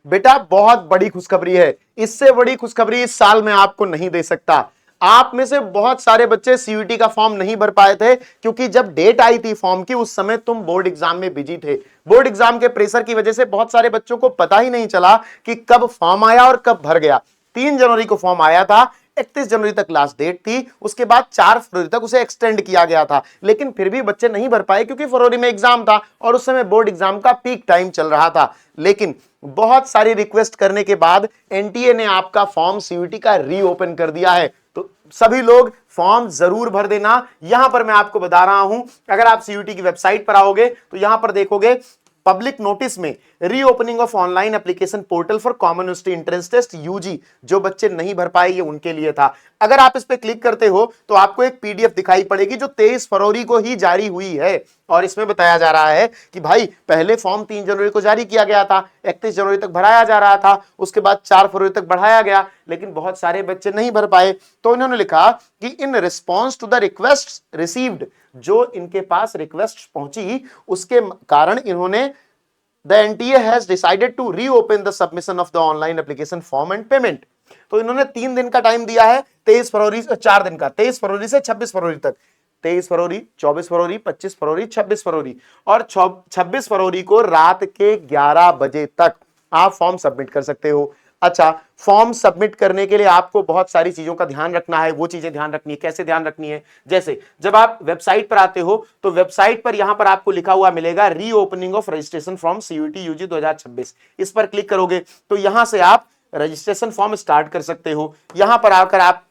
बेटा बहुत बड़ी खुशखबरी है, इससे बड़ी खुशखबरी इस साल में आपको नहीं दे सकता। आप में से बहुत सारे बच्चे सीयूईटी का फॉर्म नहीं भर पाए थे क्योंकि जब डेट आई थी फॉर्म की उस समय तुम बोर्ड एग्जाम में बिजी थे। बोर्ड एग्जाम के प्रेशर की वजह से बहुत सारे बच्चों को पता ही नहीं चला कि कब फॉर्म आया और कब भर गया। 3 जनवरी को फॉर्म आया था, 31 जनवरी तक लास्ट डेट थी, उसके बाद 4 फरवरी तक उसे एक्सटेंड किया गया था, लेकिन फिर भी बच्चे नहीं भर पाए क्योंकि फरवरी में एग्जाम था और उस समय बोर्ड एग्जाम का पीक टाइम चल रहा था। लेकिन बहुत सारी रिक्वेस्ट करने के बाद एनटीए ने आपका फॉर्म सीयूईटी का रीओपन कर दिया है। तो सभी लोग फॉर्म जरूर भर देना। यहां पर मैं आपको बता रहा हूं, अगर आप सीयूईटी की वेबसाइट पर आओगे तो यहां पर देखोगे पब्लिक नोटिस में reopening of online application portal for common university entrance test UG, जो बच्चे नहीं भर पाए ये उनके लिए था। अगर आप इस पे क्लिक करते हो तो आपको एक पीडीएफ दिखाई पड़ेगी जो 23 फरवरी को ही जारी हुई है और इसमें बताया जा रहा है कि भाई पहले फॉर्म 3 जनवरी को जारी किया गया था, 31 जनवरी तक भराया जा रहा था, उसके बाद 4 फरवरी तक बढ़ाया गया, लेकिन बहुत सारे बच्चे नहीं भर पाए। तो इन्होंने लिखा कि in response to the request received, जो इनके पास रिक्वेस्ट पहुंची उसके कारण इन्होंने The NTA has decided to reopen the submission of the online application form and payment। तो इन्होंने 3 दिन का टाइम दिया है, 23 फरवरी 4 दिन का, 23 फरवरी से 26 फरवरी तक, 23 फरवरी, 24 फरवरी, 25 फरवरी, 26 फरवरी और 26 फरवरी को रात के 11 बजे तक आप फॉर्म सबमिट कर सकते हो। अच्छा, फॉर्म सबमिट करने के लिए आपको बहुत सारी चीजों का ध्यान रखना है। वो चीजें ध्यान रखनी है, कैसे ध्यान रखनी है? जैसे जब आप वेबसाइट पर आते हो तो वेबसाइट पर यहां पर आपको लिखा हुआ मिलेगा reopening of registration form CUET UG 2026। इस पर क्लिक करोगे तो यहां से आप रजिस्ट्रेशन फॉर्म स्टार्ट कर सकते हो। यहां पर आकर आप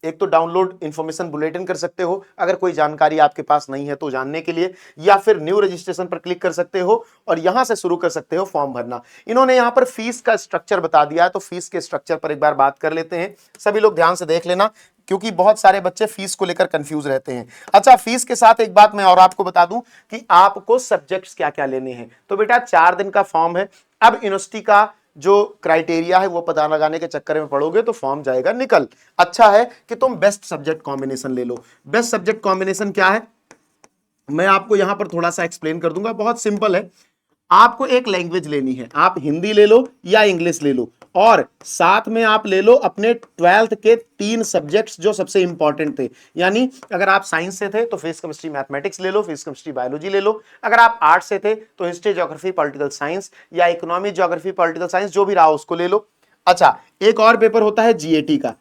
एक तो डाउनलोड इंफॉर्मेशन बुलेटिन कर सकते हो अगर कोई जानकारी आपके पास नहीं है तो जानने के लिए, या फिर न्यू रजिस्ट्रेशन पर क्लिक कर सकते हो और यहां से शुरू कर सकते हो फॉर्म भरना। इन्होंने यहां पर फीस का स्ट्रक्चर बता दिया है, तो फीस के स्ट्रक्चर पर एक बार बात कर लेते हैं। सभी लोग ध्यान से देख लेना क्योंकि बहुत सारे बच्चे फीस को लेकर कंफ्यूज रहते हैं। अच्छा, फीस के साथ एक बात मैं और आपको बता दूं कि आपको सब्जेक्ट्स क्या क्या लेने हैं। तो बेटा 4 दिन का फॉर्म है। अब यूनिवर्सिटी का जो क्राइटेरिया है वो पता लगाने के चक्कर में पड़ोगे तो फॉर्म जाएगा निकल। अच्छा है कि तुम बेस्ट सब्जेक्ट कॉम्बिनेशन ले लो। बेस्ट सब्जेक्ट कॉम्बिनेशन क्या है मैं आपको यहां पर थोड़ा सा एक्सप्लेन कर दूंगा, बहुत सिंपल है। आपको एक लैंग्वेज लेनी है, आप हिंदी ले लो या इंग्लिश ले लो, और साथ में आप ले लो अपने 12th के 3 सब्जेक्ट्स जो सबसे इंपॉर्टेंट थे। यानी अगर आप साइंस से थे तो फिजिक्स केमिस्ट्री मैथमेटिक्स ले लो, फिजिक्स केमिस्ट्री बायोलॉजी ले लो। अगर आप आर्ट्स से थे तो हिस्ट्री ज्योग्राफी पॉलिटिकल साइंस या इकोनॉमी ज्योग्राफी पॉलिटिकल साइंस, जो भी रहा उसको ले लो। अच्छा, एक और पेपर होता है जीएटी का,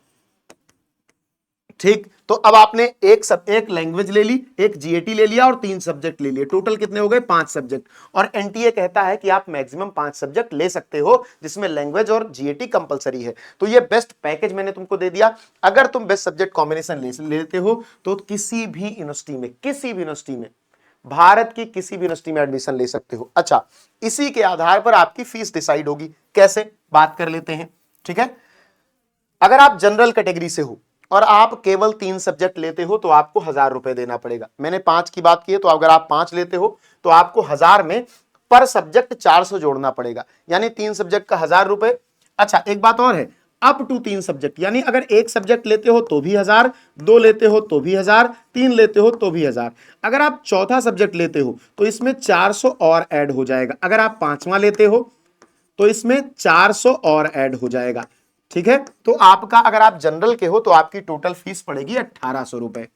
ठीक। तो अब आपने एक लैंग्वेज ले ली, एक जीएटी ले लिया और 3 सब्जेक्ट ले लिए, टोटल कितने हो गए? 5 सब्जेक्ट। और एनटीए कहता है कि आप मैक्सिमम 5 सब्जेक्ट ले सकते हो जिसमें लैंग्वेज और जीएटी कंपलसरी है। तो ये बेस्ट पैकेज मैंने तुमको दे दिया। अगर तुम बेस्ट सब्जेक्ट कॉम्बिनेशन लेते हो तो किसी भी यूनिवर्सिटी में भारत की किसी भी यूनिवर्सिटी में एडमिशन ले सकते हो। अच्छा, इसी के आधार पर आपकी फीस डिसाइड होगी। कैसे, बात कर लेते हैं, ठीक है। अगर आप जनरल कैटेगरी से हो और आप केवल 3 सब्जेक्ट लेते हो तो आपको 1000 रुपए देना पड़ेगा। मैंने 5 की बात की है, तो अगर आप 5 लेते हो तो आपको 1000 में पर सब्जेक्ट 400 जोड़ना पड़ेगा, यानी 3 सब्जेक्ट का 1000 रुपए। अच्छा, एक बात और है, अप टू 3 सब्जेक्ट, यानी अगर एक सब्जेक्ट लेते हो तो भी 1000, 2 लेते हो तो भी 1000, 3 लेते हो तो भी 1000। अगर आप चौथा सब्जेक्ट लेते हो तो इसमें 400 और ऐड हो जाएगा। अगर आप 5वां लेते हो तो इसमें 400 और ऐड हो जाएगा, ठीक है। तो आपका, अगर आप जनरल के हो तो आपकी टोटल फीस पड़ेगी 1800 रुपए,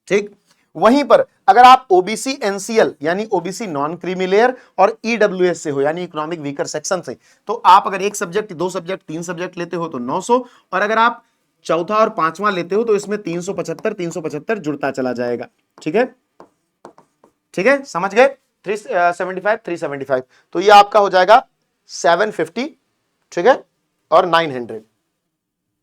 ठीक। वहीं पर अगर आप ओबीसी एनसीएल यानी ओबीसी नॉन क्रीमी लेयर और ईडब्ल्यूएस से हो यानी इकोनॉमिक वीकर सेक्शन से, तो आप अगर एक सब्जेक्ट, 2 सब्जेक्ट, 3 सब्जेक्ट लेते हो तो 900, और अगर आप चौथा और 5वां लेते हो तो इसमें 375 जुड़ता चला जाएगा, ठीक है। ठीक है, समझ गए? 375 375, तो ये आपका हो जाएगा 750, ठीक है, और 900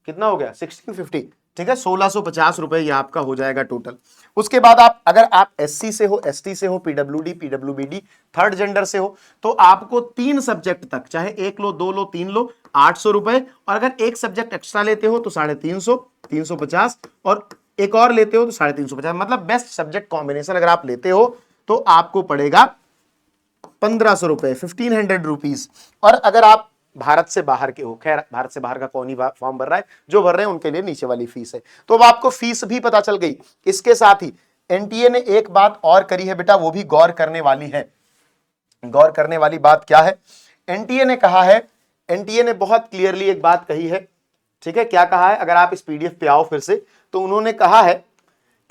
कितना हो गया? 1650, ठीक है। 1650 रुपए ये आपका हो जाएगा टोटल। उसके बाद आप, अगर आप एससी से हो, एसटी से हो, पीडब्ल्यूडी, पीडब्ल्यूबीडी, थर्ड जेंडर से हो, तो आपको 3 सब्जेक्ट तक, चाहे 1 लो, 2 लो, 3 लो, 800 रुपए, और अगर एक सब्जेक्ट एक्स्ट्रा लेते हो तो 350, 350, और एक और लेते हो तो 350। मतलब बेस्ट सब्जेक्ट कॉम्बिनेशन अगर आप लेते हो तो आपको पड़ेगा 1500 रुपए, 1500 रुपीज। और अगर आप भारत से बाहर के हो, खैर भारत से बाहर का कौन ही फॉर्म भर रहा है, जो भर रहे हैं उनके लिए नीचे वाली फीस है। तो अब आपको फीस भी पता चल गई। इसके साथ ही एनटीए ने एक बात और करी है बेटा, वो भी गौर करने वाली है। गौर करने वाली बात क्या है एनटीए ने कहा है, एनटीए ने बहुत क्लियरली एक बात कही है, ठीक है, क्या कहा है, अगर आप इस पीडीएफ पे आओ फिर से, तो उन्होंने कहा है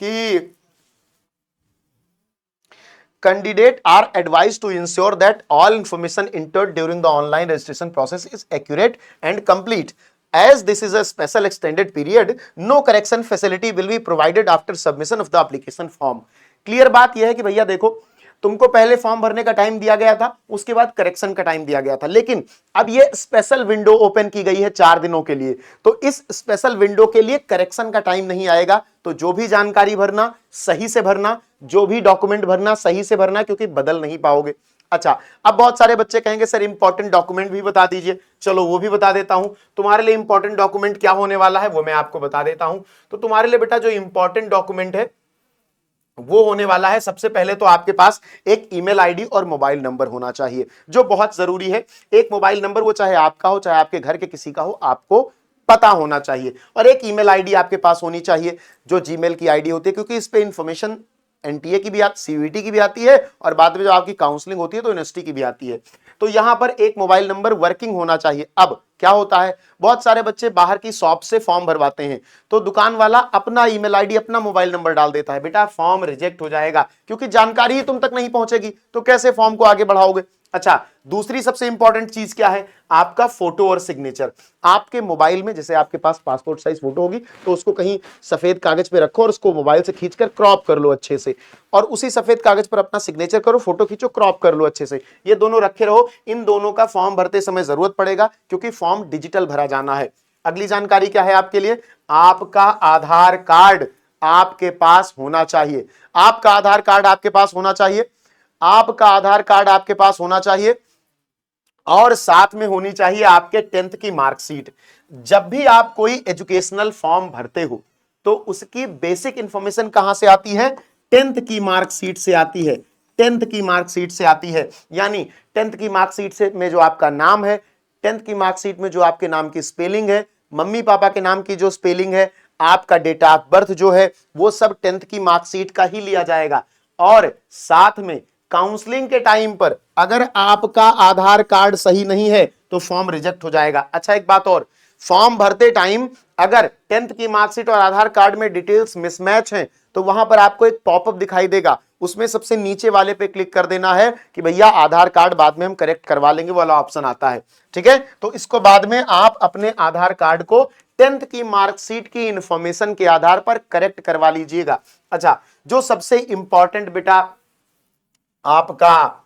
कि candidate are advised to ensure that all information entered during the online registration process is accurate and complete. As this is a special extended period, no correction facility will be provided after submission of the application form. Clear बात यह है कि भैया देखो, तुमको पहले form भरने का टाइम दिया गया था, उसके बाद करेक्शन का टाइम दिया गया था, लेकिन अब ये स्पेशल विंडो ओपन की गई है 4 दिनों के लिए, तो इस स्पेशल विंडो के लिए करेक्शन का टाइम नहीं आएगा। तो जो भी जानकारी भरना सही से भरना, जो भी डॉक्यूमेंट भरना सही से भरना, क्योंकि बदल नहीं पाओगे। अच्छा, अब बहुत सारे बच्चे कहेंगे सर इंपॉर्टेंट डॉक्यूमेंट भी बता दीजिए, चलो वो भी बता देता हूं। तुम्हारे लिए इंपॉर्टेंट डॉक्यूमेंट क्या होने वाला है वो मैं आपको बता देता हूं। तो तुम्हारे लिए बेटा जो इंपॉर्टेंट डॉक्यूमेंट है वो होने वाला है, सबसे पहले तो आपके पास एक ईमेल आईडी और मोबाइल नंबर होना चाहिए, जो बहुत जरूरी है। एक मोबाइल नंबर, वो चाहे आपका हो चाहे आपके घर के किसी का हो, आपको पता होना चाहिए, और एक ईमेल आईडी आपके पास होनी चाहिए जो जीमेल की आईडी होती है, क्योंकि इस पे इंफॉर्मेशन एनटीए की भी आती, सीयूईटी की भी आती है, और बाद में जो आपकी काउंसलिंग होती है तो यूनिवर्सिटी की भी आती है। तो यहां पर एक मोबाइल नंबर वर्किंग होना चाहिए। अब क्या होता है, बहुत सारे बच्चे बाहर की शॉप से फॉर्म भरवाते हैं, तो दुकान वाला अपना ईमेल आईडी अपना मोबाइल नंबर डाल देता है, बेटा फॉर्म रिजेक्ट हो जाएगा, क्योंकि जानकारी ही तुम तक नहीं पहुंचेगी, तो कैसे फॉर्म को आगे बढ़ाओगे। अच्छा, दूसरी सबसे इंपॉर्टेंट चीज क्या है, आपका फोटो और सिग्नेचर। आपके मोबाइल में जैसे आपके पास पासपोर्ट साइज फोटो होगी, तो उसको कहीं सफेद कागज पे रखो और उसको मोबाइल से खींचकर क्रॉप कर लो अच्छे से, और उसी सफेद कागज पर अपना सिग्नेचर करो, फोटो खींचो, क्रॉप कर लो अच्छे से, ये दोनों रखे रहो। इन दोनों का फॉर्म भरते समय जरूरत पड़ेगा, क्योंकि फॉर्म डिजिटल भरा जाना है। अगली जानकारी क्या है आपके लिए, आपका आधार कार्ड आपके पास होना चाहिए। आपका आधार कार्ड आपके पास होना चाहिए, आपका आधार कार्ड आपके पास होना चाहिए, और साथ में होनी चाहिए आपके 10th की मार्कशीट। जब भी आप कोई एजुकेशनल फॉर्म भरते हो तो उसकी बेसिक इंफॉर्मेशन कहां से आती है, 10th की मार्कशीट से आती है, 10th की मार्कशीट से आती है। यानी 10th की मार्कशीट से में जो आपका नाम है, 10th की मार्कशीट में जो आपके नाम की स्पेलिंग है, मम्मी पापा के नाम की जो स्पेलिंग है, आपका डेट ऑफ बर्थ जो है, वो सब 10th की मार्कशीट का ही लिया जाएगा। और साथ में काउंसलिंग के टाइम पर अगर आपका आधार कार्ड सही नहीं है तो फॉर्म रिजेक्ट हो जाएगा। अच्छा, एक बात और, फॉर्म भरते टाइम अगर 10th की मार्कशीट और आधार कार्ड में डिटेल्स मिसमैच हैं, तो वहां पर आपको एक पॉपअप दिखाई देगा, उसमें सबसे नीचे वाले पे क्लिक कर देना है कि भैया आधार कार्ड बाद में हम करेक्ट करवा लेंगे, वाला ऑप्शन आता है। ठीक है, तो इसको बाद में आप अपने आधार कार्ड को 10th की मार्कशीट की इंफॉर्मेशन के आधार पर करेक्ट करवा लीजिएगा। अच्छा, जो सबसे इंपॉर्टेंट बेटा आपका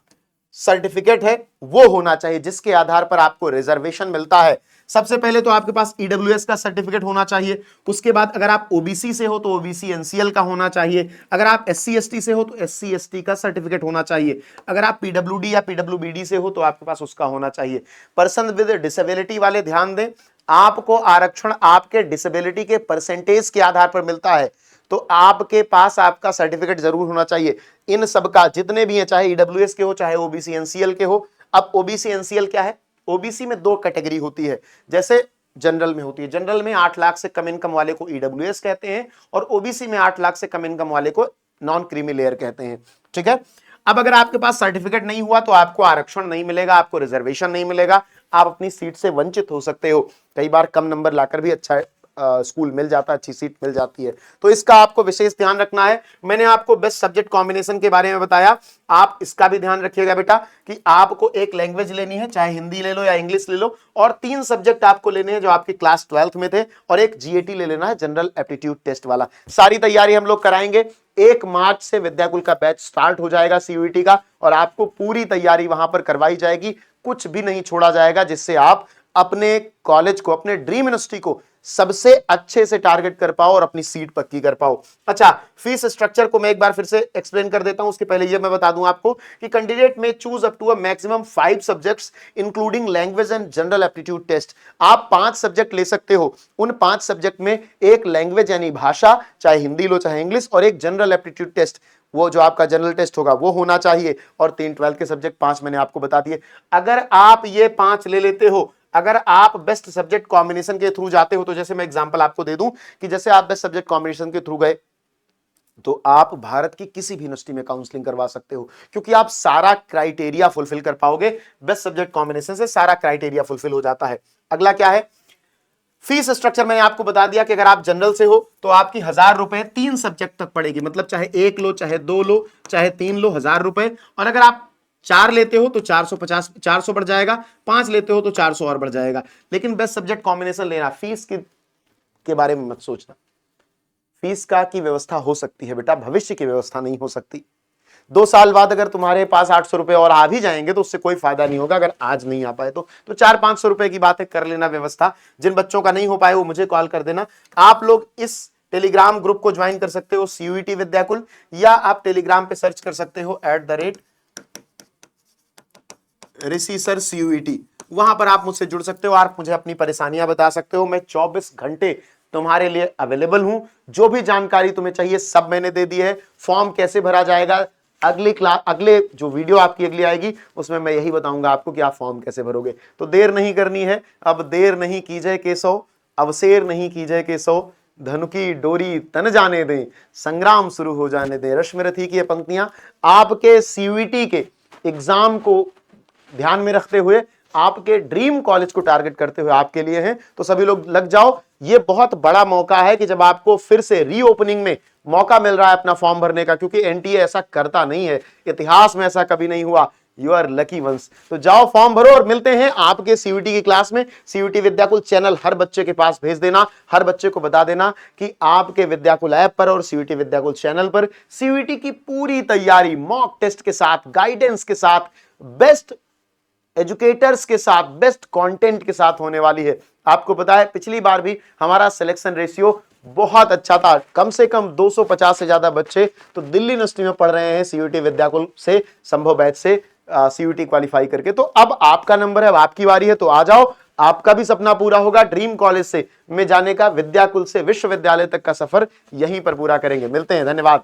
सर्टिफिकेट है वो होना चाहिए, जिसके आधार पर आपको रिजर्वेशन मिलता है। सबसे पहले तो आपके पास ईडब्ल्यूएस का सर्टिफिकेट होना चाहिए, उसके बाद अगर आप ओबीसी से हो तो ओबीसी एनसीएल का होना चाहिए, अगर आप एससी एसटी से हो तो एससी एसटी का सर्टिफिकेट होना चाहिए, अगर आप पीडब्ल्यूडी या पीडब्ल्यूबीडी से हो तो आपके पास उसका होना चाहिए। पर्सन विद डिसेबिलिटी वाले ध्यान दें, आपको आरक्षण आपके डिसेबिलिटी के परसेंटेज के आधार पर मिलता है, तो आपके पास आपका सर्टिफिकेट जरूर होना चाहिए। इन सब का जितने भी हैं, चाहे ईडब्ल्यूएस के हो चाहे ओबीसी एनसीएल के हो। अब ओबीसी एनसीएल क्या है, ओबीसी में 2 कैटेगरी होती है, जैसे जनरल में होती है। जनरल में 8 लाख से कम इनकम वाले को ईडब्ल्यूएस कहते हैं, और ओबीसी में 8 लाख से कम इनकम वाले को नॉन क्रीमी लेयर कहते हैं। ठीक है, अब अगर आपके पास सर्टिफिकेट नहीं हुआ तो आपको आरक्षण नहीं मिलेगा, आपको रिजर्वेशन नहीं मिलेगा, आप अपनी सीट से वंचित हो सकते हो। कई बार कम नंबर लाकर भी अच्छा स्कूल मिल जाता है, अच्छी सीट मिल जाती है, तो इसका आपको विशेष ध्यान रखना है। मैंने आपको बेस्ट सब्जेक्ट कॉम्बिनेशन के बारे में बताया, आप इसका भी ध्यान रखिएगा बेटा कि आपको एक लैंग्वेज लेनी है, चाहे हिंदी ले लो या इंग्लिश ले लो, और 3 सब्जेक्ट आपको लेने हैं जो आपके क्लास 12th में थे, और एक जीएटी ले लेना है, जनरल एप्टीट्यूड टेस्ट वाला। सारी तैयारी हम लोग कराएंगे। 1 मार्च से विद्याकुल का बैच स्टार्ट हो जाएगा सीयूईटी का, और आपको पूरी तैयारी वहां पर करवाई जाएगी, कुछ भी नहीं छोड़ा जाएगा, जिससे आप अपने कॉलेज को, अपने ड्रीम यूनिवर्सिटी को सबसे अच्छे से टारगेट कर पाओ और अपनी सीट पक्की कर पाओ। अच्छा, फीस स्ट्रक्चर को मैं एक बार फिर से एक्सप्लेन कर देता हूं, उसके पहले ये मैं बता दूं आपको कि कैंडिडेट में choose up to a maximum 5 subjects including language and general aptitude test. आप 5 सब्जेक्ट ले सकते हो, उन 5 सब्जेक्ट में एक लैंग्वेज यानी भाषा, चाहे हिंदी लो चाहे इंग्लिश, और एक जनरल एप्टीट्यूड टेस्ट, वो जो आपका जनरल टेस्ट होगा वो होना चाहिए, और 3 12th के सब्जेक्ट 5 मैंने आपको बता दिए। अगर आप ये 5 ले लेते हो, अगर आप बेस्ट सब्जेक्ट कॉम्बिनेशन के थ्रू जाते हो, तो जैसे मैं एग्जांपल आपको दे दूं कि जैसे आप बेस्ट सब्जेक्ट कॉम्बिनेशन के थ्रू गए, तो आप भारत की किसी भी यूनिवर्सिटी में काउंसलिंग करवा सकते हो, क्योंकि आप सारा क्राइटेरिया फुलफिल कर पाओगे। बेस्ट सब्जेक्ट कॉम्बिनेशन से सारा क्राइटेरिया फुलफिल हो जाता है। अगला क्या है, फीस स्ट्रक्चर मैंने आपको बता दिया कि अगर आप जनरल से हो तो आपकी 1000 रुपए 3 सब्जेक्ट तक पड़ेगी, मतलब चाहे 1 लो, चाहे 2 लो, चाहे 3 लो, 1000 रुपए। और अगर आप 4 लेते हो तो 400 बढ़ जाएगा, 5 लेते हो तो 400 और बढ़ जाएगा। लेकिन बेस्ट सब्जेक्ट कॉम्बिनेशन लेना, फीस के बारे में मत सोचना। फीस का की व्यवस्था हो सकती है बेटा, भविष्य की व्यवस्था नहीं हो सकती। 2 साल बाद अगर तुम्हारे पास 800 रुपए और आ भी जाएंगे तो उससे कोई फायदा नहीं होगा, अगर आज नहीं आ पाए तो 400-500 रुपए की बात है, कर लेना व्यवस्था। जिन बच्चों का नहीं हो पाए वो मुझे कॉल कर देना। आप लोग इस टेलीग्राम ग्रुप को ज्वाइन कर सकते हो, सीयूईटी विद्याकुल, या आप टेलीग्राम पे सर्च कर सकते हो ऋषि सर सीयूईटी। वहां पर आप मुझसे जुड़ सकते हो और मुझे अपनी परेशानियां बता सकते हो। मैं 24 घंटे तुम्हारे लिए अवेलेबल हूं। जो भी जानकारी तुम्हें चाहिए सब मैंने दे दी है। फॉर्म कैसे भरा जाएगा, अगले जो वीडियो आपकी अगली आएगी उसमें मैं यही बताऊंगा आपको कि आप फॉर्म कैसे भरोगे। तो देर नहीं करनी है, अब देर नहीं कीजिए केशव, अवसेर नहीं कीजिए केशव, धनु की डोरी तन जाने दें, संग्राम शुरू हो जाने दें। रश्मिरथी की ये पंक्तियां आपके सीयूईटी के एग्जाम को ध्यान में रखते हुए, आपके ड्रीम कॉलेज को टारगेट करते हुए आपके लिए हैं। तो सभी लोग लग जाओ, ये बहुत बड़ा मौका है कि जब आपको फिर से रीओपनिंग में मौका मिल रहा है अपना फॉर्म भरने का, क्योंकि एनटीए ऐसा करता नहीं है, इतिहास में ऐसा कभी नहीं हुआ। You are lucky once. तो जाओ फॉर्म भरो और मिलते हैं आपके सीयूईटी की क्लास में। सीयूईटी विद्याकुल चैनल हर बच्चे के पास भेज देना, हर बच्चे को बता देना कि आपके विद्याकुल ऐप पर और सीयूईटी विद्याकुल चैनल पर सीयूईटी की पूरी तैयारी मॉक टेस्ट के साथ, गाइडेंस के साथ, बेस्ट एजुकेटर्स के साथ, बेस्ट कंटेंट के साथ होने वाली है। आपको पता है पिछली बार भी हमारा सिलेक्शन रेशियो बहुत अच्छा था, कम से कम 250 से ज्यादा बच्चे तो दिल्ली यूनिवर्सिटी में पढ़ रहे हैं सीयूईटी विद्याकुल से, संभव बैच से सीयूईटी क्वालिफाई करके। तो अब आपका नंबर है, अब आपकी बारी है, तो आ जाओ, आपका भी सपना पूरा होगा। ड्रीम कॉलेज से में जाने का, विद्याकुल से विश्वविद्यालय तक का सफर यहीं पर पूरा करेंगे। मिलते हैं, धन्यवाद।